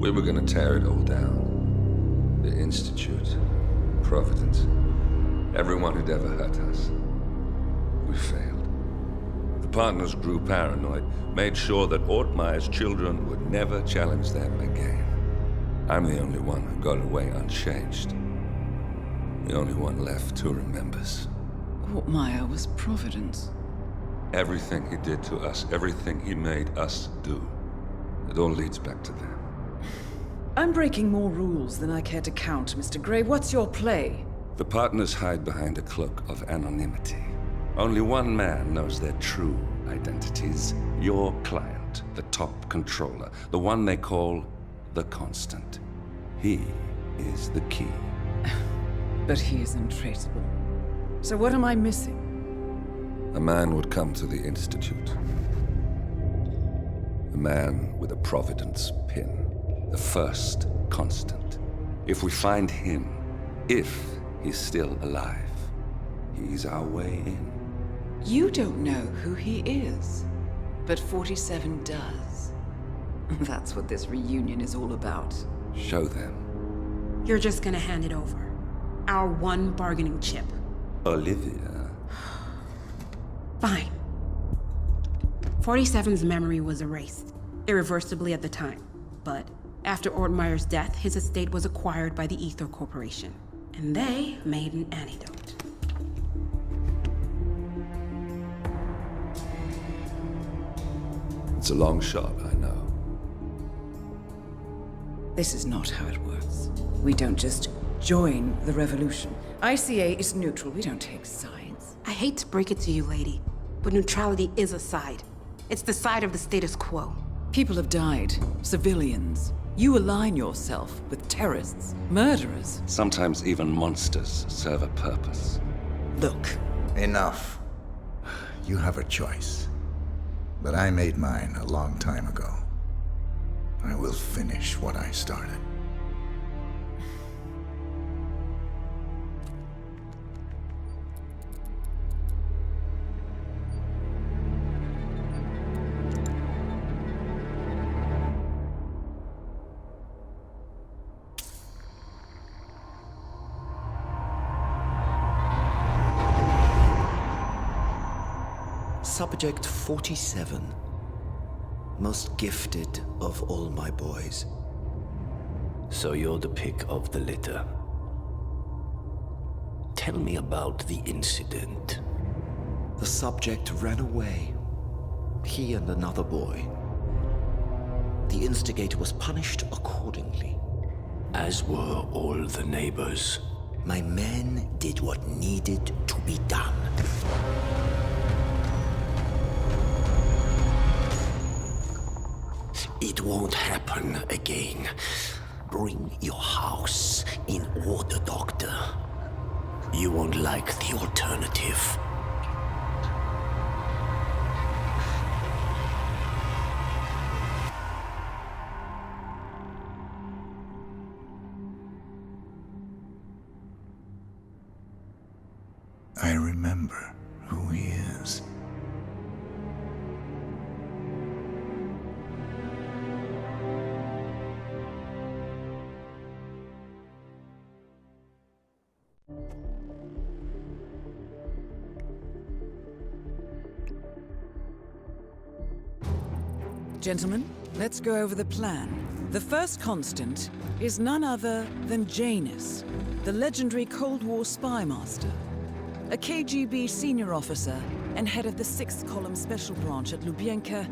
We were gonna tear it all down. The Institute, Providence, everyone who'd ever hurt us. We failed. The partners grew paranoid, made sure that Ortmeyer's children would never challenge them again. I'm the only one who got away unchanged. The only one left who remembers. Ortmeyer was Providence. Everything he did to us, everything he made us do, it all leads back to them. I'm breaking more rules than I care to count, Mr. Grey. What's your play? The partners hide behind a cloak of anonymity. Only one man knows their true identities. Your client, the top controller, the one they call the Constant. He is the key. But he is untraceable. So what am I missing? A man would come to the Institute. A man with a Providence pin. The first Constant. If we find him, if he's still alive, he's our way in. You don't know who he is, but 47 does. That's what this reunion is all about. Show them. You're just gonna hand it over. Our one bargaining chip. Olivia. Fine. 47's memory was erased, irreversibly at the time. But after Ortmeyer's death, his estate was acquired by the Ether Corporation. And they made an antidote. It's a long shot, I know. This is not how it works. We don't just join the revolution. ICA is neutral. We don't take sides. I hate to break it to you, lady, but neutrality is a side. It's the side of the status quo. People have died. Civilians. You align yourself with terrorists, murderers. Sometimes even monsters serve a purpose. Look. Enough. You have a choice. But I made mine a long time ago. I will finish what I started. Subject 47. Most gifted of all my boys. So you're the pick of the litter. Tell me about the incident. The subject ran away. He and another boy. The instigator was punished accordingly. As were all the neighbors. My men did what needed to be done. It won't happen again. Bring your house in order, Doctor. You won't like the alternative. I remember who he is. Gentlemen, let's go over the plan. The first Constant is none other than Janus, the legendary Cold War spy master, a KGB senior officer and head of the 6th Column Special Branch at Lubyanka.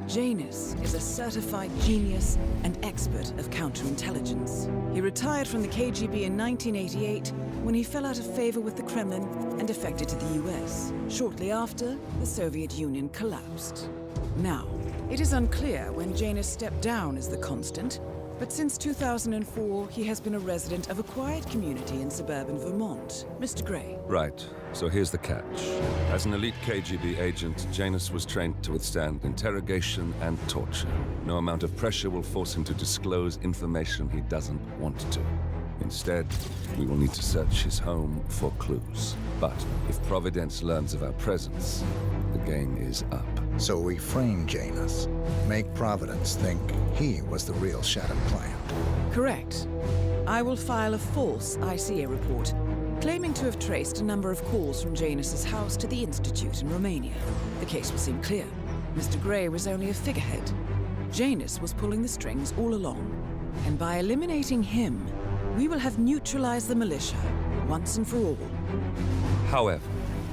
Janus is a certified genius and expert of counterintelligence. He retired from the KGB in 1988 when he fell out of favor with the Kremlin and defected to the US. Shortly after, the Soviet Union collapsed. Now, it is unclear when Janus stepped down as the Constant, but since 2004, he has been a resident of a quiet community in suburban Vermont. Mr. Grey. Right, so here's the catch. As an elite KGB agent, Janus was trained to withstand interrogation and torture. No amount of pressure will force him to disclose information he doesn't want to. Instead, we will need to search his home for clues. But if Providence learns of our presence, the game is up. So we frame Janus, make Providence think he was the real shattered client. Correct. I will file a false ICA report, claiming to have traced a number of calls from Janus's house to the Institute in Romania. The case will seem clear. Mr. Gray was only a figurehead. Janus was pulling the strings all along. And by eliminating him, we will have neutralized the militia, once and for all. However,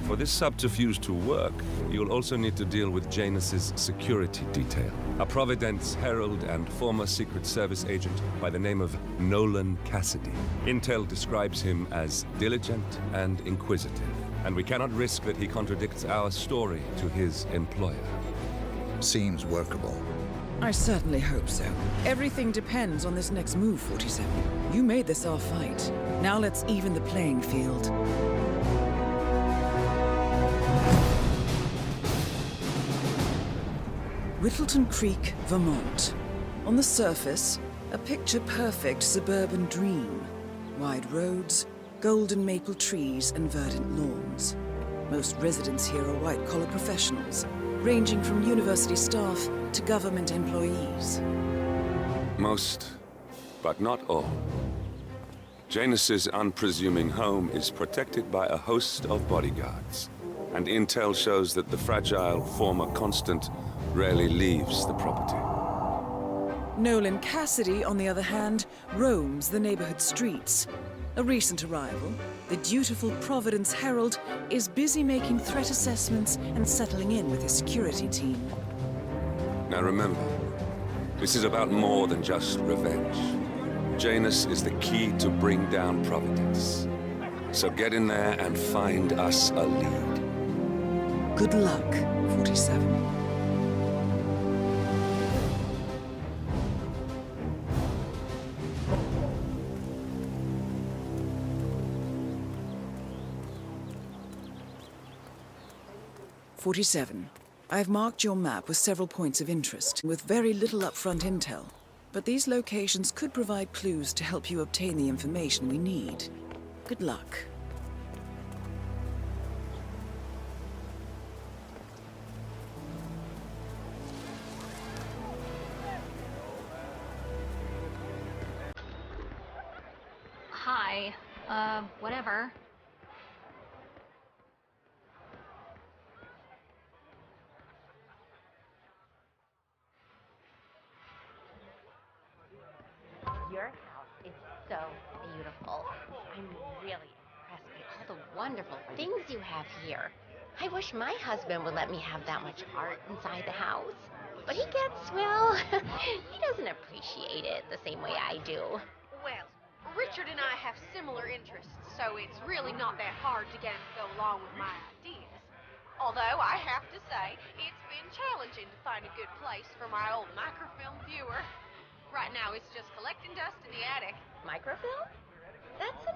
for this subterfuge to work, you'll also need to deal with Janus's security detail. A Providence herald and former Secret Service agent by the name of Nolan Cassidy. Intel describes him as diligent and inquisitive, and we cannot risk that he contradicts our story to his employer. Seems workable. I certainly hope so. Everything depends on this next move, 47. You made this our fight. Now let's even the playing field. Whittleton Creek, Vermont. On the surface, a picture-perfect suburban dream. Wide roads, golden maple trees, and verdant lawns. Most residents here are white-collar professionals, ranging from university staff to government employees. Most, but not all. Janus's unpresuming home is protected by a host of bodyguards, and intel shows that the fragile former Constant rarely leaves the property. Nolan Cassidy, on the other hand, roams the neighborhood streets. A recent arrival, the dutiful Providence Herald is busy making threat assessments and settling in with his security team. Now remember, this is about more than just revenge. Janus is the key to bring down Providence. So get in there and find us a lead. Good luck, 47. I've marked your map with several points of interest, with very little upfront intel. But these locations could provide clues to help you obtain the information we need. Good luck. Hi. Whatever. Your house is so beautiful. I'm really impressed by all the wonderful things you have here. I wish my husband would let me have that much art inside the house. But he gets, well, he doesn't appreciate it the same way I do. Well, Richard and I have similar interests, so it's really not that hard to get him to go along with my ideas. Although, I have to say, it's been challenging to find a good place for my old microfilm viewer. Right now, it's just collecting dust in the attic. Microfilm? That's an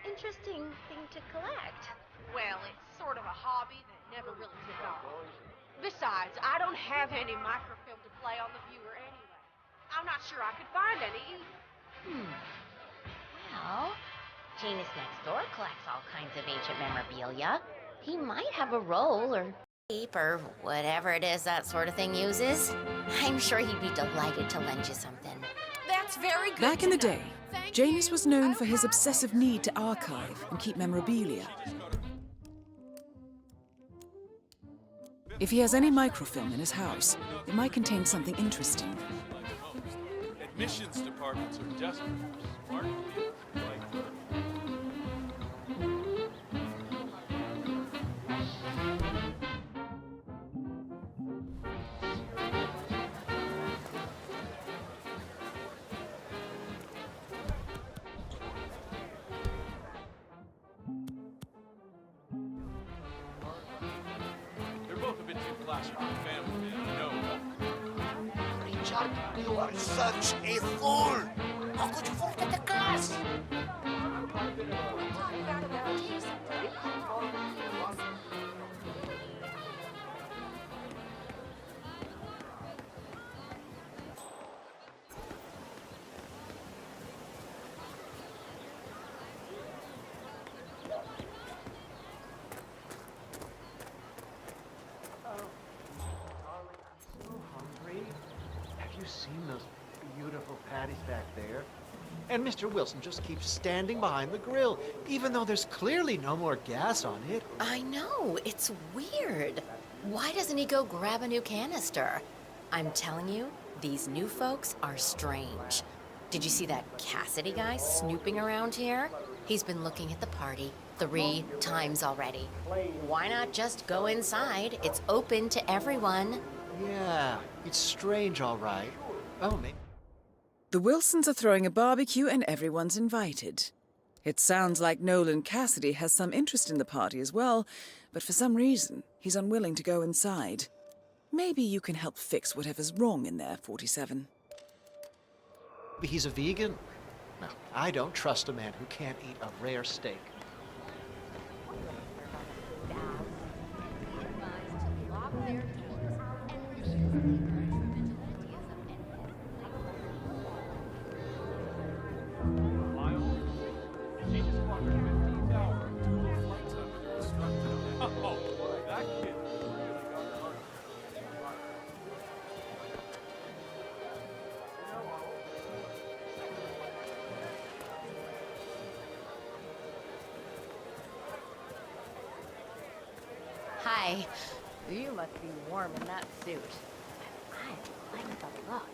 interesting thing to collect. Well, it's sort of a hobby that never really took off. Besides, I don't have any microfilm to play on the viewer anyway. I'm not sure I could find any either. Well, Janus next door collects all kinds of ancient memorabilia. He might have a roll or tape or whatever it is that sort of thing uses. I'm sure he'd be delighted to lend you something. That's very good. Back in the day, Janus was known for his obsessive need to archive and keep memorabilia. If he has any microfilm in his house, it might contain something interesting. Admissions departments are desperate for smart kids like her. They're both a bit too classy for a family, man. You know that. Richard, you are such a fool! How could you forget the class? here. And Mr. Wilson just keeps standing behind the grill, even though there's clearly no more gas on it. I know, it's weird. Why doesn't he go grab a new canister? I'm telling you, these new folks are strange. Did you see that Cassidy guy snooping around here? He's been looking at the party 3 times already. Why not just go inside? It's open to everyone. Yeah, it's strange, all right. Oh, maybe. The Wilsons are throwing a barbecue and everyone's invited. It sounds like Nolan Cassidy has some interest in the party as well, but for some reason, he's unwilling to go inside. Maybe you can help fix whatever's wrong in there, 47. He's a vegan? No, I don't trust a man who can't eat a rare steak. Hi. You must be warm in that suit. I like the look.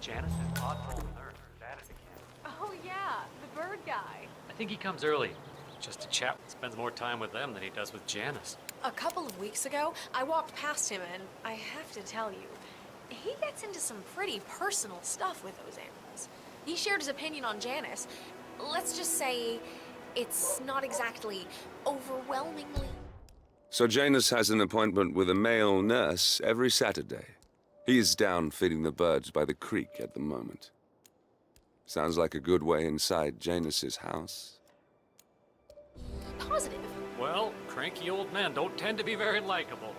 Janice and Oddball Alert are at it again. Oh, yeah, the bird guy. I think he comes early. Just a chap spends more time with them than he does with Janice. A couple of weeks ago, I walked past him and I have to tell you, he gets into some pretty personal stuff with those animals. He shared his opinion on Janice. Let's just say it's not exactly overwhelmingly. So Janus has an appointment with a male nurse every Saturday. He's down feeding the birds by the creek at the moment. Sounds like a good way inside Janus's house. Positive. Well, cranky old men don't tend to be very likable.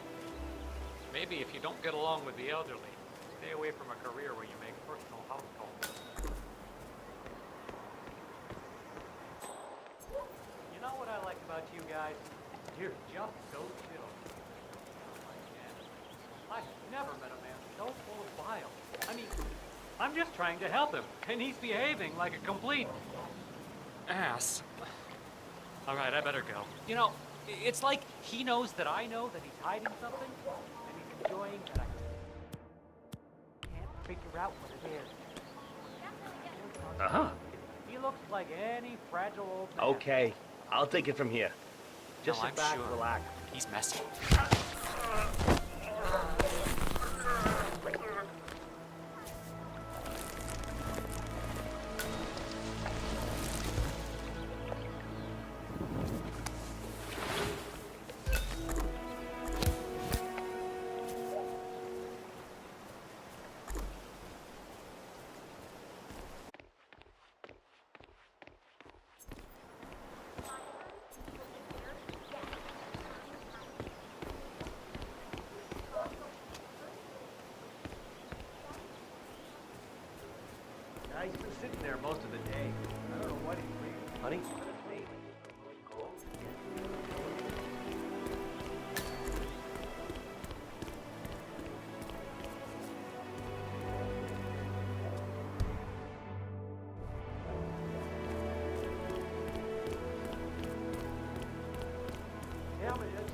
Maybe if you don't get along with the elderly, stay away from a career where you make personal house calls. You know what I like about you guys? You're just so chill. I've never met a man so full of bile. I mean, I'm just trying to help him, and he's behaving like a complete ass. All right, I better go. You know, it's like he knows that I know that he's hiding something, and he's enjoying that I can't figure out what it is. Uh-huh. He looks like any fragile old man. Okay, I'll take it from here. Just No, sit I'm back, sure. relax. He's messy. Yeah, he's been sitting there most of the day. I don't know what he's reading. Honey? Yeah, but it's...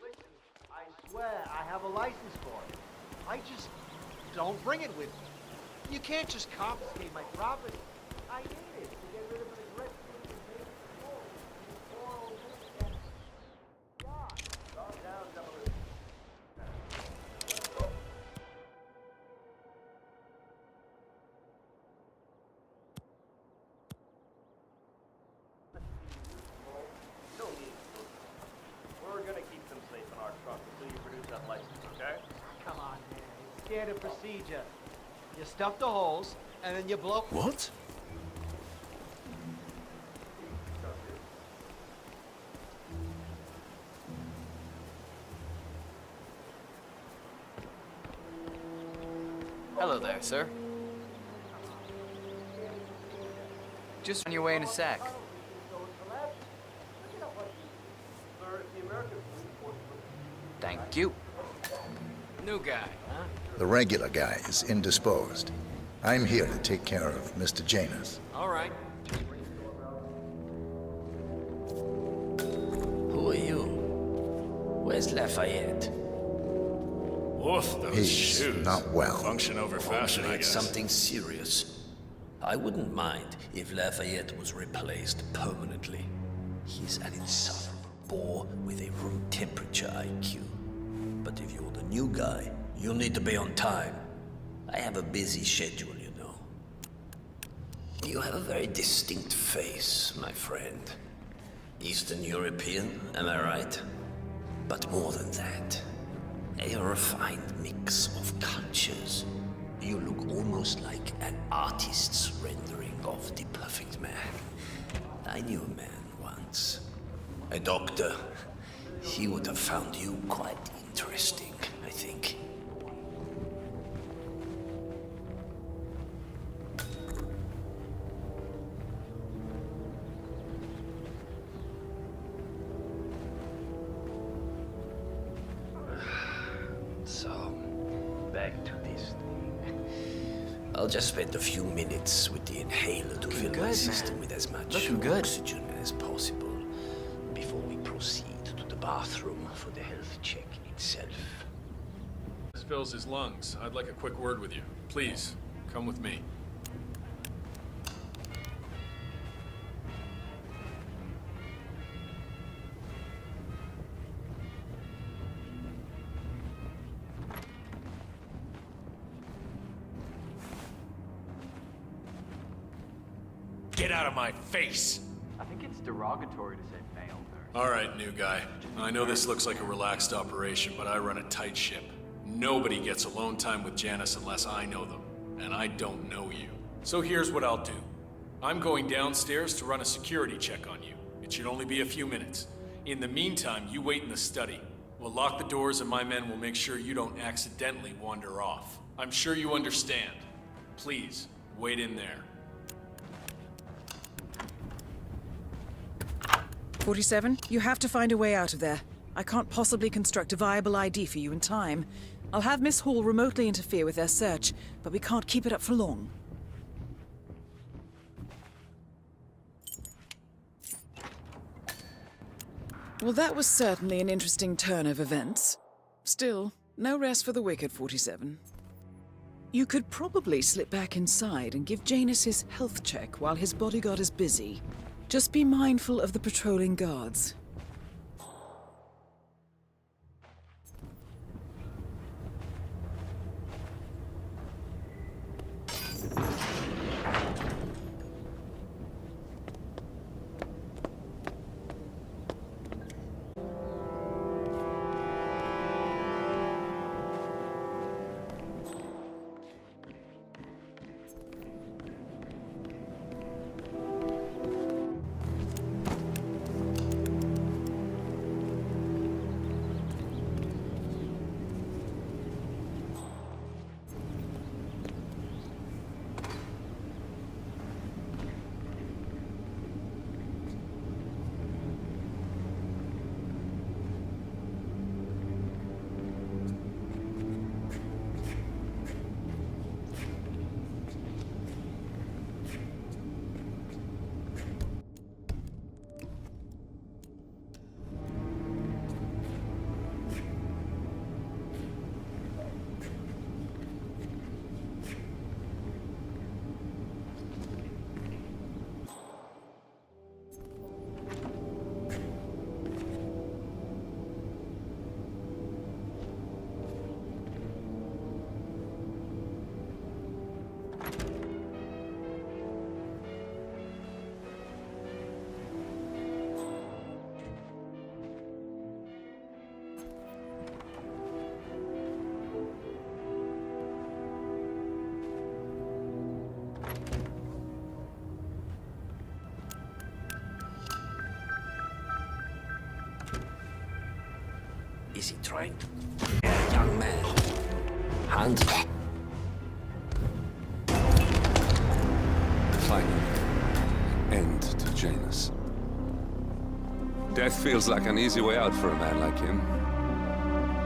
Listen, I swear I have a license for it. I just don't bring it with me. You can't just confiscate my property. I need it to get rid of an aggressive invasive moral. Calm down, Double. procedure. You stuff the holes, and then you blow... What? Hello there, sir. Just on your way in a sec. Thank you. New guy, huh? The regular guy is indisposed. I'm here to take care of Mr. Janus. All right. Who are you? Where's Lafayette? Oof, those He's shoes. not well. Function over fashion, I It's guess. something serious. I wouldn't mind if Lafayette was replaced permanently. He's an insufferable bore with a room temperature IQ. But if you're the new guy, you'll need to be on time. I have a busy schedule, you know. You have a very distinct face, my friend. Eastern European, am I right? But more than that, a refined mix of cultures. You look almost like an artist's rendering of the perfect man. I knew a man once. A doctor. He would have found you quite interesting, I think. So, back to this thing. I'll just spend a few minutes with the inhaler to fill my system with as much oxygen as possible before we proceed to the bathroom for the health check itself. This fills his lungs. I'd like a quick word with you. Please, come with me. Get out of my face! I think it's derogatory to say male nurse. All right, new guy. I know this looks like a relaxed operation, but I run a tight ship. Nobody gets alone time with Janus unless I know them, and I don't know you. So here's what I'll do. I'm going downstairs to run a security check on you. It should only be a few minutes. In the meantime, you wait in the study. We'll lock the doors and my men will make sure you don't accidentally wander off. I'm sure you understand. Please, wait in there. 47, you have to find a way out of there. I can't possibly construct a viable ID for you in time. I'll have Miss Hall remotely interfere with their search, but we can't keep it up for long. Well, that was certainly an interesting turn of events. Still, no rest for the wicked, 47. You could probably slip back inside and give Janus his health check while his bodyguard is busy. Just be mindful of the patrolling guards. Is he trying to... Young man. Hands up. Finally, end to Janus. Death feels like an easy way out for a man like him.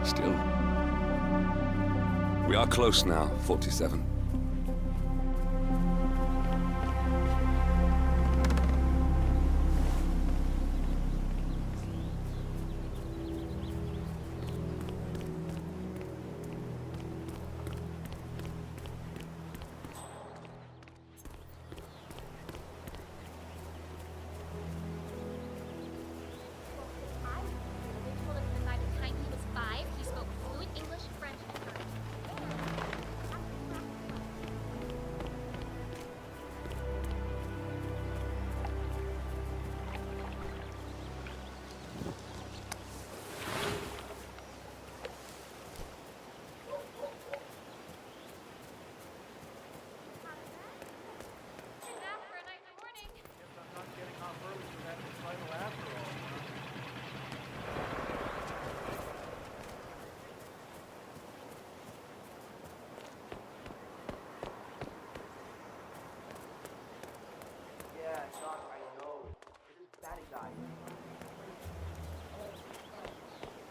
Still, we are close now, 47.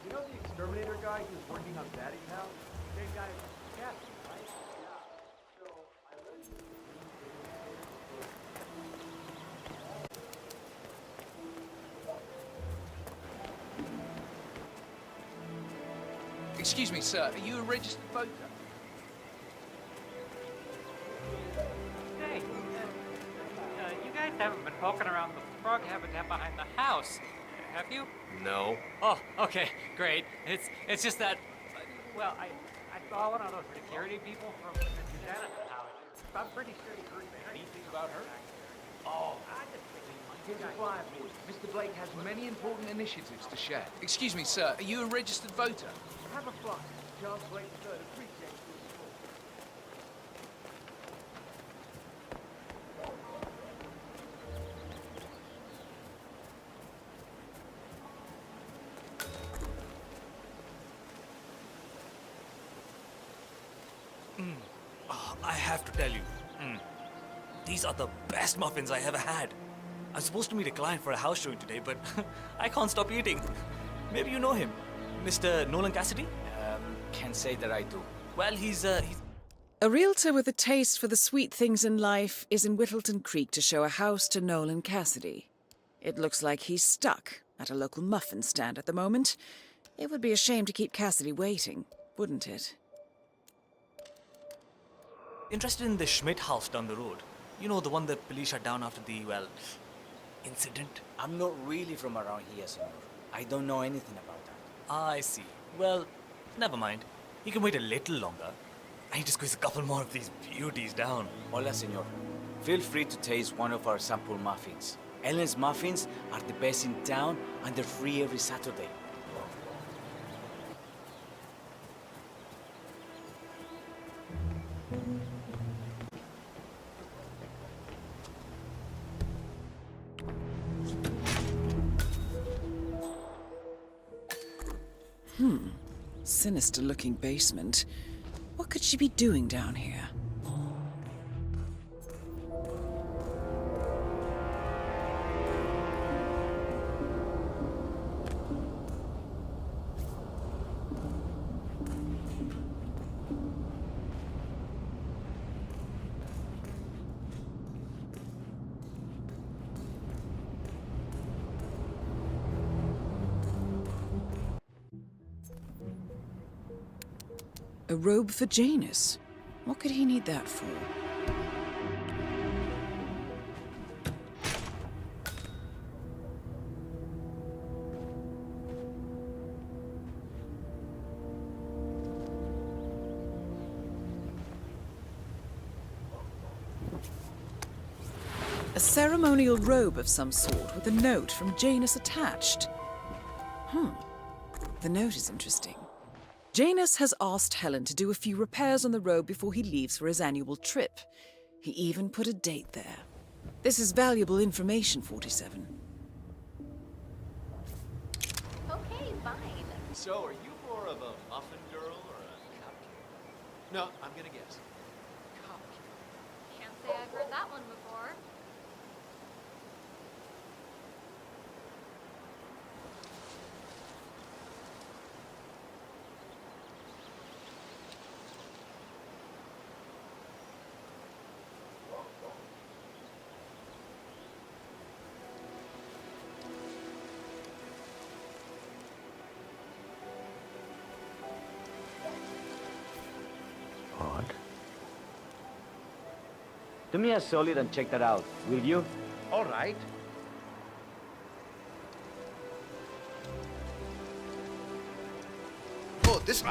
You know the exterminator guy who's working on Daddy's house? Same guy as Captain, right? Yeah. So I listened to Excuse me, sir. Are you a registered voter? Hey, you guys haven't been poking around the frog habitat behind the house, have you? No. Oh, okay, great. It's just that, well, I saw one of those security people from Mr. Janet's house. I'm pretty sure he heard anything about her. Oh. Here's a flyer for you. Mr. Blake has many important initiatives to share. Excuse me, sir. Are you a registered voter? Have a flyer. John Blake III appreciates your support. Oh, I have to tell you, these are the best muffins I ever had. I'm supposed to meet a client for a house showing today, but I can't stop eating. Maybe you know him, Mr. Nolan Cassidy? Can't say that I do. Well, he's A realtor with a taste for the sweet things in life is in Whittleton Creek to show a house to Nolan Cassidy. It looks like he's stuck at a local muffin stand at the moment. It would be a shame to keep Cassidy waiting, wouldn't it? interested in the Schmidt house down the road. You know, the one that police shut down after the, well, incident? I'm not really from around here, senor. I don't know anything about that. I see. Well, never mind. You can wait a little longer. I need to squeeze a couple more of these beauties down. Hola, senor. Feel free to taste one of our sample muffins. Ellen's muffins are the best in town, and they're free every Saturday. Sinister-looking basement. What could she be doing down here? A robe for Janus. What could he need that for? A ceremonial robe of some sort with a note from Janus attached. The note is interesting. Janus has asked Helen to do a few repairs on the robe before he leaves for his annual trip. He even put a date there. This is valuable information, 47. Okay, fine. So, are you more of a muffin girl or a cupcake? No, I'm gonna guess. Cupcake. Can't say I've heard that one before. Odd. Do me a solid and check that out, will you? All right. Oh, this...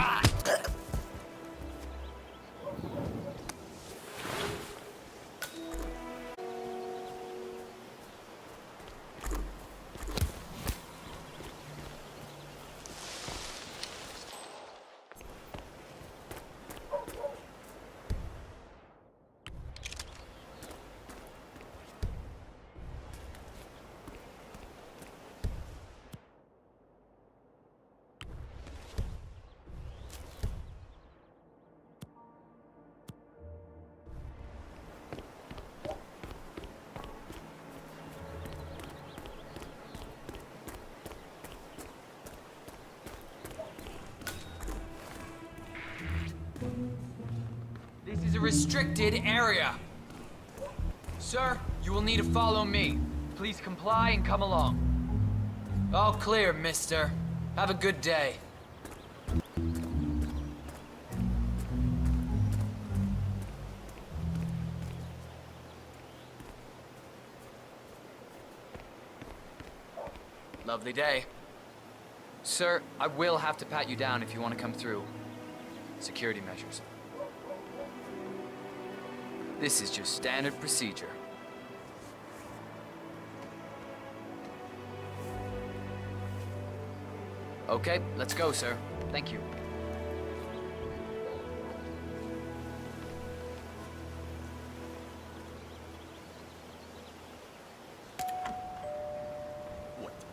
This is a restricted area. Sir, you will need to follow me. Please comply and come along. All clear, mister. Have a good day. Lovely day. Sir, I will have to pat you down if you want to come through. Security measures. This is just standard procedure. Okay, let's go, sir. Thank you.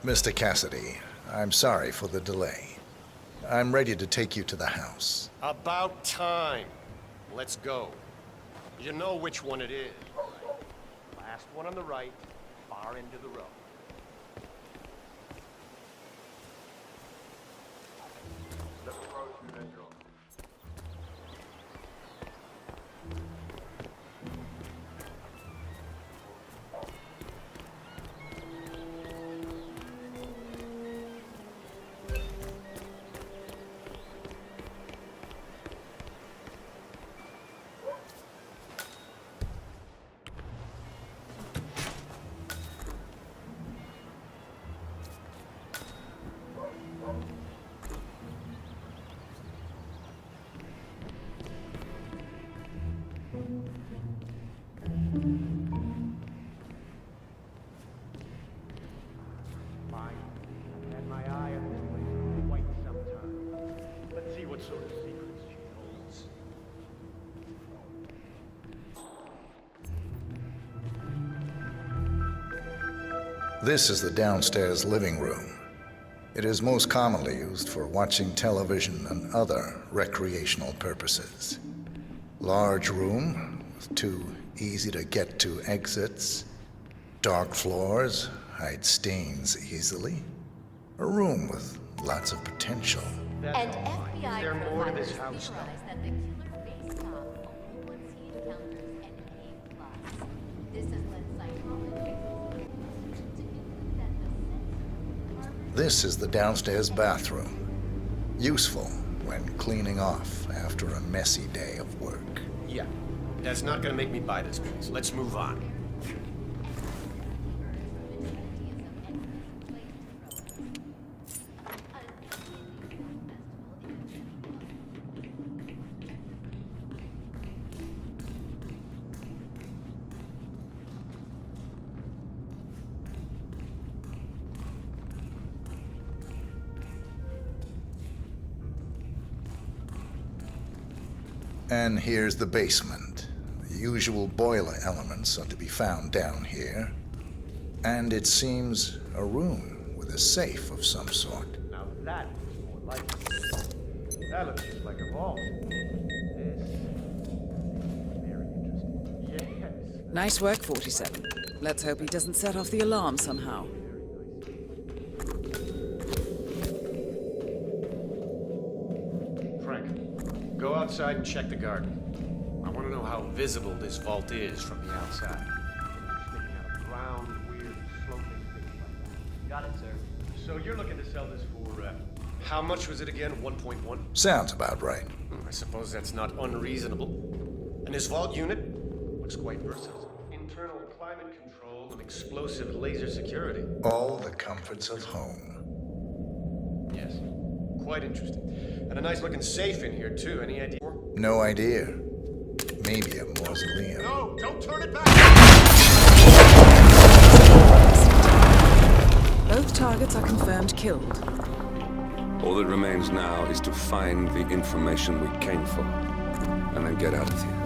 Mr. Cassidy, I'm sorry for the delay. I'm ready to take you to the house. About time. Let's go. You know which one it is. Last one on the right, far end of the row. Sort of secrets she holds. This is the downstairs living room. It is most commonly used for watching television and other recreational purposes. Large room with 2 easy-to-get-to exits. Dark floors hide stains easily. A room with lots of potential. And FBI Is there more to this profilers house, though? theorize that the killer faced off only once he encounters an A+. This has led psychologists to conclude that the sensor This is the downstairs bathroom. Useful when cleaning off after a messy day of work. Yeah, that's not gonna make me buy this place. Let's move on. And here's the basement. The usual boiler elements are to be found down here. And it seems a room with a safe of some sort. Now that is more like it. That looks just like a vault. This is very interesting. Yes. Nice work, 47. Let's hope he doesn't set off the alarm somehow. Frank, go outside and check the garden. I want to know how visible this vault is from the outside. Sticking out of ground, weird sloping things like that. Got it, sir. So you're looking to sell this for, how much was it again? 1.1? Sounds about right. I suppose that's not unreasonable. And this vault unit looks quite versatile. Internal climate control and explosive laser security. All the comforts of home. Yes. Quite interesting. And a nice looking safe in here, too. Any idea? No idea. Maybe a mausoleum. No, don't turn it back! Both targets are confirmed killed. All that remains now is to find the information we came for, and then get out of here.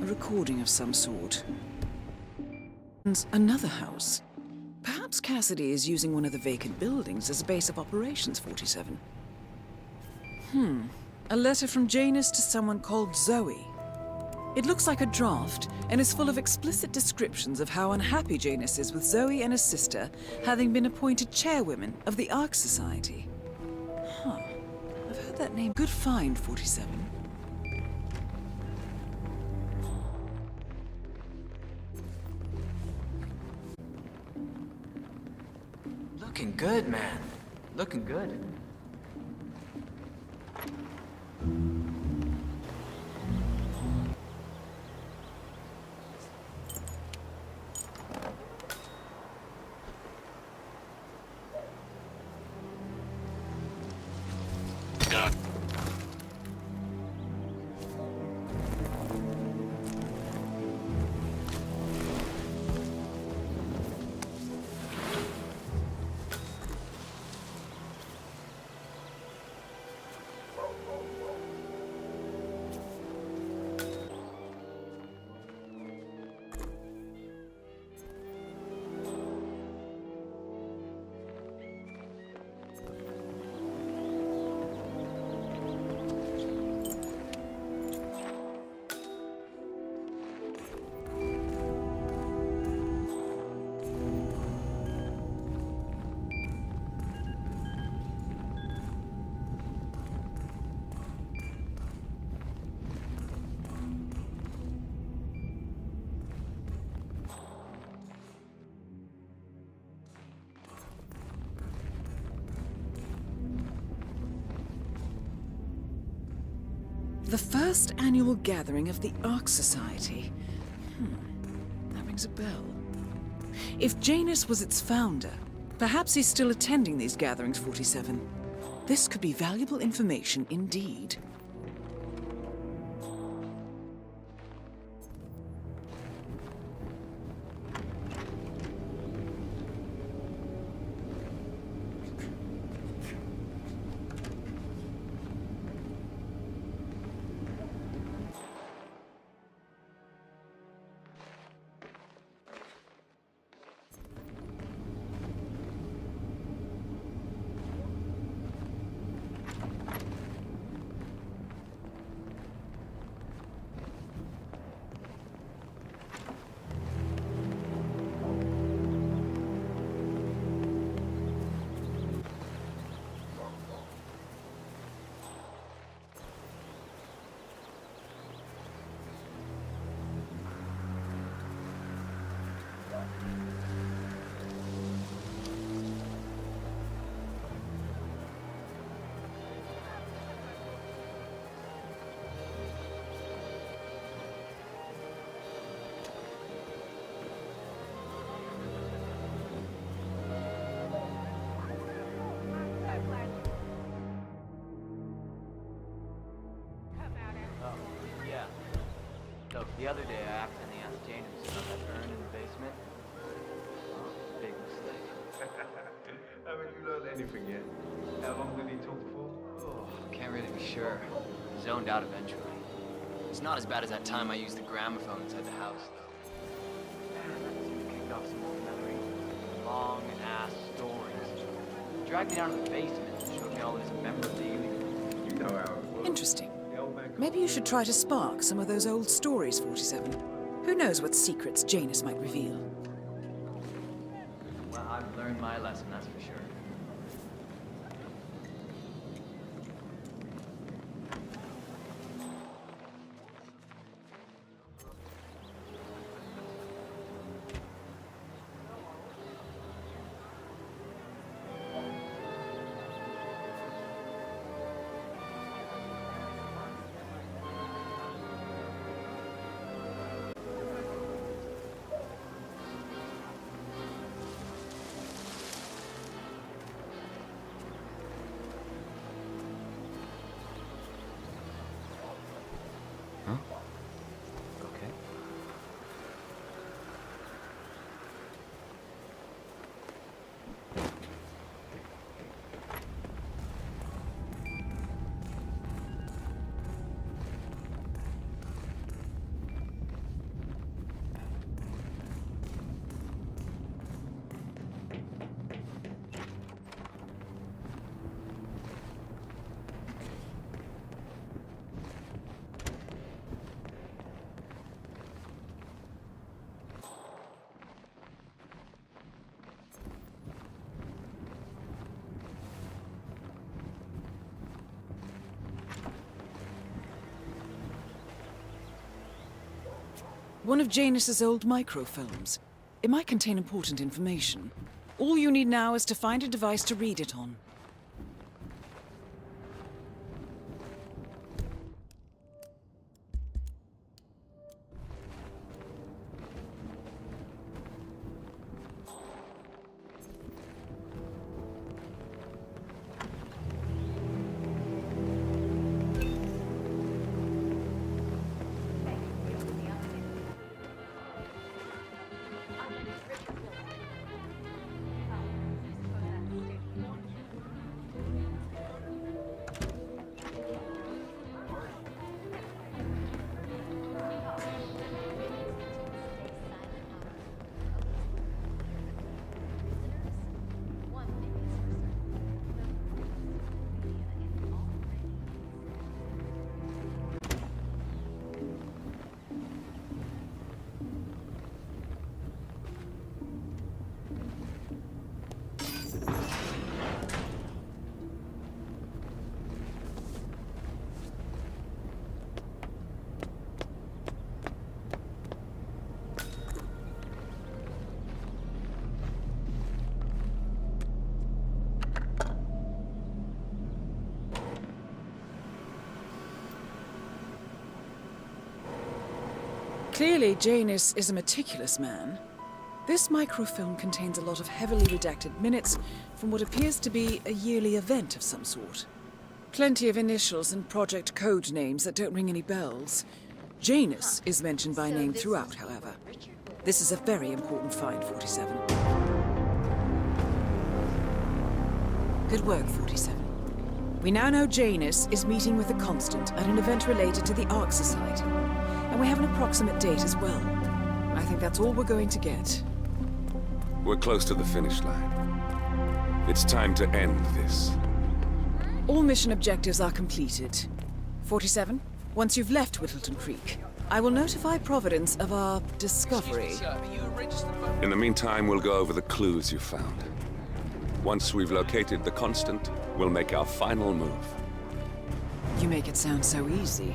A recording of some sort. And another house. Perhaps Cassidy is using one of the vacant buildings as a base of operations, 47. A letter from Janus to someone called Zoe. It looks like a draft and is full of explicit descriptions of how unhappy Janus is with Zoe and his sister having been appointed chairwomen of the Ark Society. I've heard that name. Good find, 47. Looking good, man. Looking good. The first annual gathering of the Ark Society. That rings a bell. If Janus was its founder, perhaps he's still attending these gatherings, 47. This could be valuable information indeed. Look, the other day I accidentally asked Janus about that urn in the basement. Oh, big mistake. Haven't you learned anything yet? How long did he talk for? Oh, can't really be sure. Zoned out eventually. It's not as bad as that time I used the gramophone inside the house, though. Man, that seemed to kick off some old memories. Long ass stories. He dragged me down to the basement and showed me all his memorabilia. You know how it works. Interesting. Maybe you should try to spark some of those old stories, 47. Who knows what secrets Janus might reveal? Well, I've learned my lesson, that's for sure. One of Janus's old microfilms. It might contain important information. All you need now is to find a device to read it on. Clearly, Janus is a meticulous man. This microfilm contains a lot of heavily redacted minutes from what appears to be a yearly event of some sort. Plenty of initials and project code names that don't ring any bells. Janus is mentioned by name throughout, however. This is a very important find, 47. Good work, 47. We now know Janus is meeting with the Constant at an event related to the Ark Society. And we have an approximate date as well. I think that's all we're going to get. We're close to the finish line. It's time to end this. All mission objectives are completed. 47, once you've left Whittleton Creek, I will notify Providence of our discovery. In the meantime, we'll go over the clues you found. Once we've located the Constant, we'll make our final move. You make it sound so easy.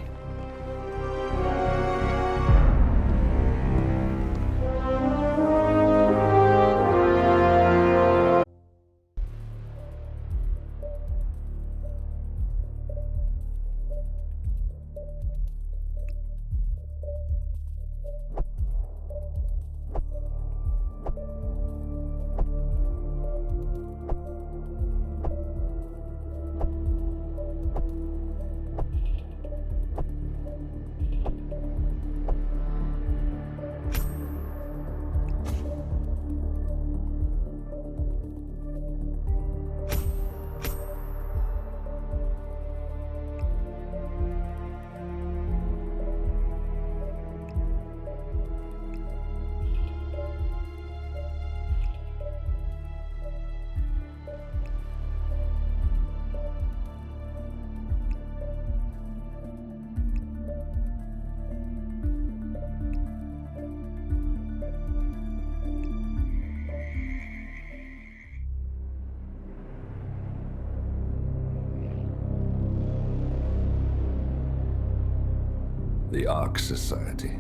The Ark Society.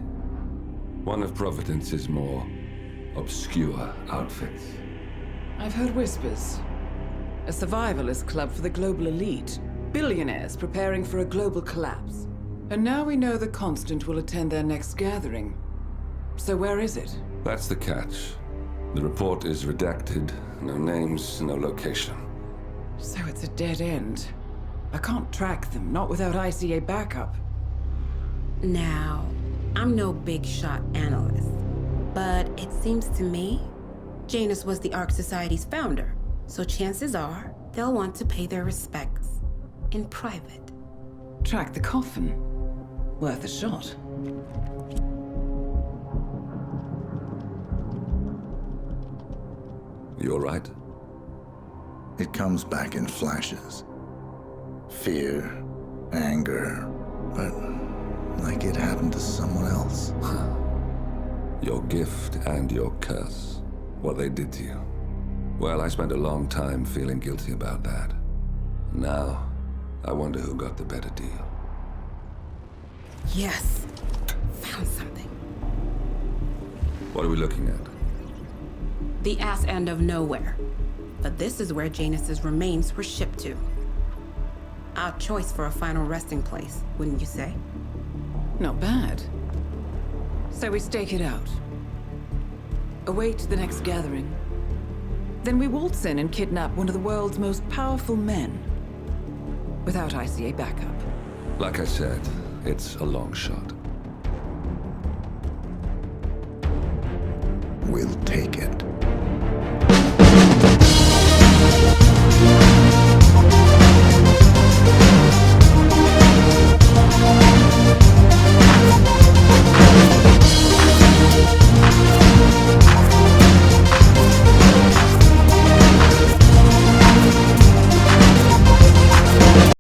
One of Providence's more obscure outfits. I've heard whispers. A survivalist club for the global elite. Billionaires preparing for a global collapse. And now we know the Constant will attend their next gathering. So where is it? That's the catch. The report is redacted. No names, no location. So it's a dead end. I can't track them, not without ICA backup. Now, I'm no big shot analyst, but it seems to me Janus was the Ark Society's founder, so chances are they'll want to pay their respects in private. Track the coffin. Worth a shot. You all right? It comes back in flashes. Fear, anger, but like it happened to someone else. Your gift and your curse. What they did to you. Well, I spent a long time feeling guilty about that. Now, I wonder who got the better deal. Yes. Found something. What are we looking at? The ass end of nowhere. But this is where Janus's remains were shipped to. Odd choice for a final resting place, wouldn't you say? Not bad. So we stake it out. Await the next gathering. Then we waltz in and kidnap one of the world's most powerful men. Without ICA backup. Like I said, it's a long shot. We'll take it.